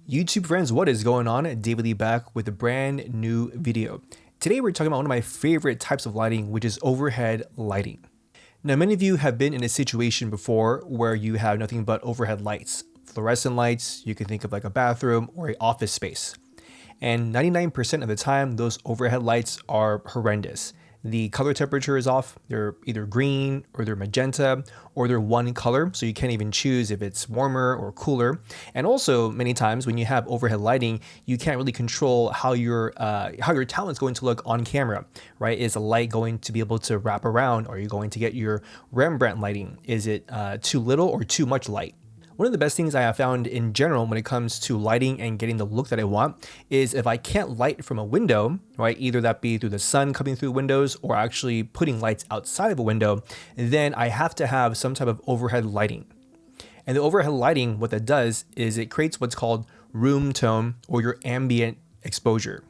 YouTube friends, what is going on? David Lee back with a brand new video. Today we're talking about one of my favorite types of lighting, which is overhead lighting. Now, many of you have been in a situation before where you have nothing but overhead lights. Fluorescent lights, you can think of like a bathroom or an office space. And 99% of the time, those overhead lights are horrendous. The color temperature is off. They're either green or they're magenta or they're one color. So you can't even choose if it's warmer or cooler. And also many times when you have overhead lighting, you can't really control how your talent's going to look on camera, right? Is a light going to be able to wrap around? Are you going to get your Rembrandt lighting? Is it too little or too much light? One of the best things I have found in general when it comes to lighting and getting the look that I want is if I can't light from a window, right, either that be through the sun coming through windows or actually putting lights outside of a window, then I have to have some type of overhead lighting. And the overhead lighting, what that does is it creates what's called room tone or your ambient exposure.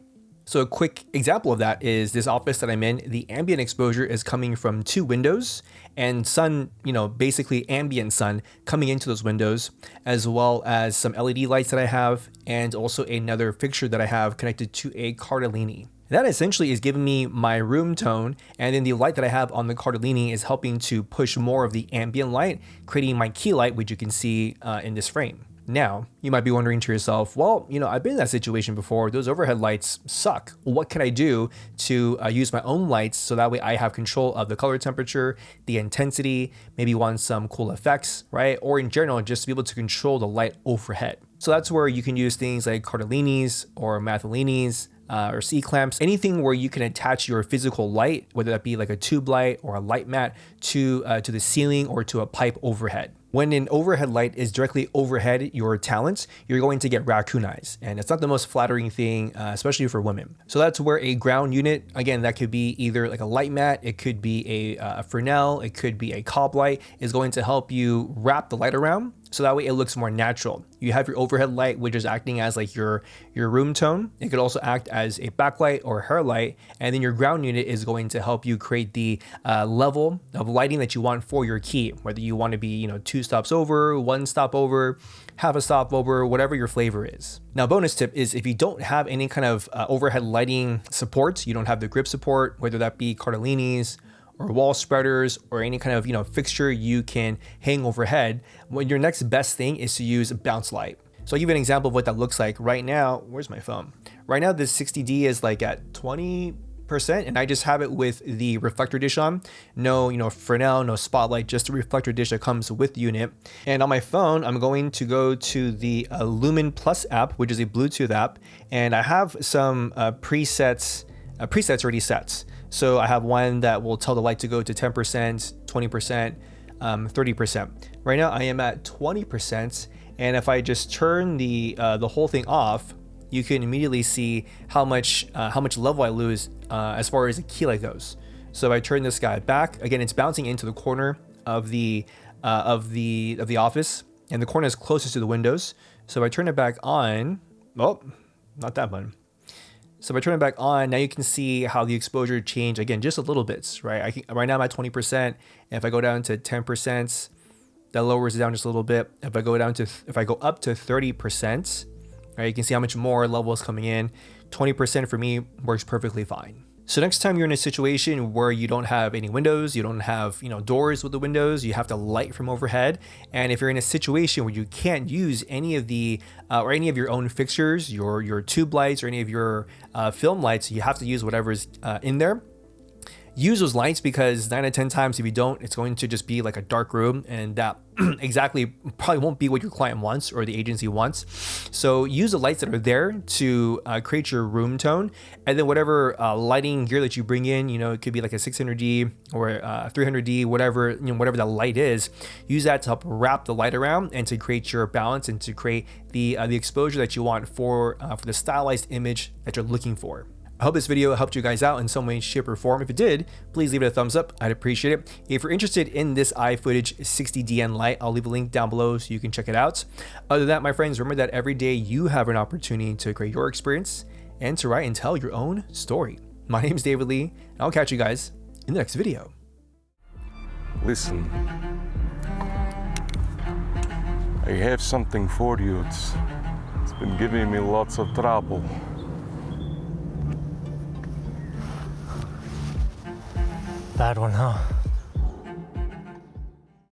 So a quick example of that is this office that I'm in. The ambient exposure is coming from two windows and sun, basically ambient sun coming into those windows, as well as some LED lights that I have, and also another fixture that I have connected to a Cardellini. That essentially is giving me my room tone, and then the light that I have on the Cardellini is helping to push more of the ambient light, creating my key light, which you can see in this frame. Now, you might be wondering to yourself, well, I've been in that situation before. Those overhead lights suck. What can I do to use my own lights so that way I have control of the color temperature, the intensity, maybe want some cool effects, right? Or in general, just to be able to control the light overhead. So that's where you can use things like Cardellini's or Mathelinis, or C-clamps, anything where you can attach your physical light, whether that be like a tube light or a light mat to the ceiling or to a pipe overhead. When an overhead light is directly overhead your talent, you're going to get raccoon eyes. And it's not the most flattering thing, especially for women. So that's where a ground unit, again, that could be either like a light mat, it could be a Fresnel, it could be a cob light, is going to help you wrap the light around. So that way it looks more natural. You have your overhead light, which is acting as like your room tone. It could also act as a backlight or hair light. And then your ground unit is going to help you create the level of lighting that you want for your key, whether you want to be, 2 stops over, 1 stop over, half a stop over, whatever your flavor is. Now, bonus tip is if you don't have any kind of overhead lighting support, you don't have the grip support, whether that be Cardellini's or wall spreaders or any kind of fixture you can hang overhead, well, your next best thing is to use bounce light. So I'll give you an example of what that looks like right now. Where's my phone? Right now this 60D is like at 20%, and I just have it with the reflector dish on. No Fresnel, no spotlight, just the reflector dish that comes with the unit. And on my phone, I'm going to go to the Lumen Plus app, which is a Bluetooth app, and I have some presets already set. So I have one that will tell the light to go to 10%, 20%, 30%. Right now I am at 20%, and if I just turn the whole thing off, you can immediately see how much level I lose as far as the key light goes. So if I turn this guy back, again, it's bouncing into the corner of the office, and the corner is closest to the windows. So if I turn it back on, oh, not that one. So if I turn it back on, now you can see how the exposure changed again, just a little bit, right? Right now I'm at 20%. And if I go down to 10%, that lowers it down just a little bit. If I go up to 30%, right, you can see how much more level is coming in. 20% for me works perfectly fine. So next time you're in a situation where you don't have any windows, you don't have doors with the windows, you have to light from overhead, and if you're in a situation where you can't use any of the or any of your own fixtures, your tube lights or any of your film lights, you have to use whatever's in there. Use those lights, because 9 out of 10 times if you don't, it's going to just be like a dark room, and that exactly probably won't be what your client wants or the agency wants. So use the lights that are there to create your room tone, and then whatever lighting gear that you bring in, it could be like a 600D or 300D, whatever that light is. Use that to help wrap the light around and to create your balance and to create the exposure that you want for the stylized image that you're looking for. I hope this video helped you guys out in some way, shape, or form. If it did, please leave it a thumbs up. I'd appreciate it. If you're interested in this iFootage 60DN light, I'll leave a link down below so you can check it out. Other than that, my friends, remember that every day you have an opportunity to create your experience and to write and tell your own story. My name is David Lee, and I'll catch you guys in the next video. Listen, I have something for you. It's been giving me lots of trouble. Bad one, huh?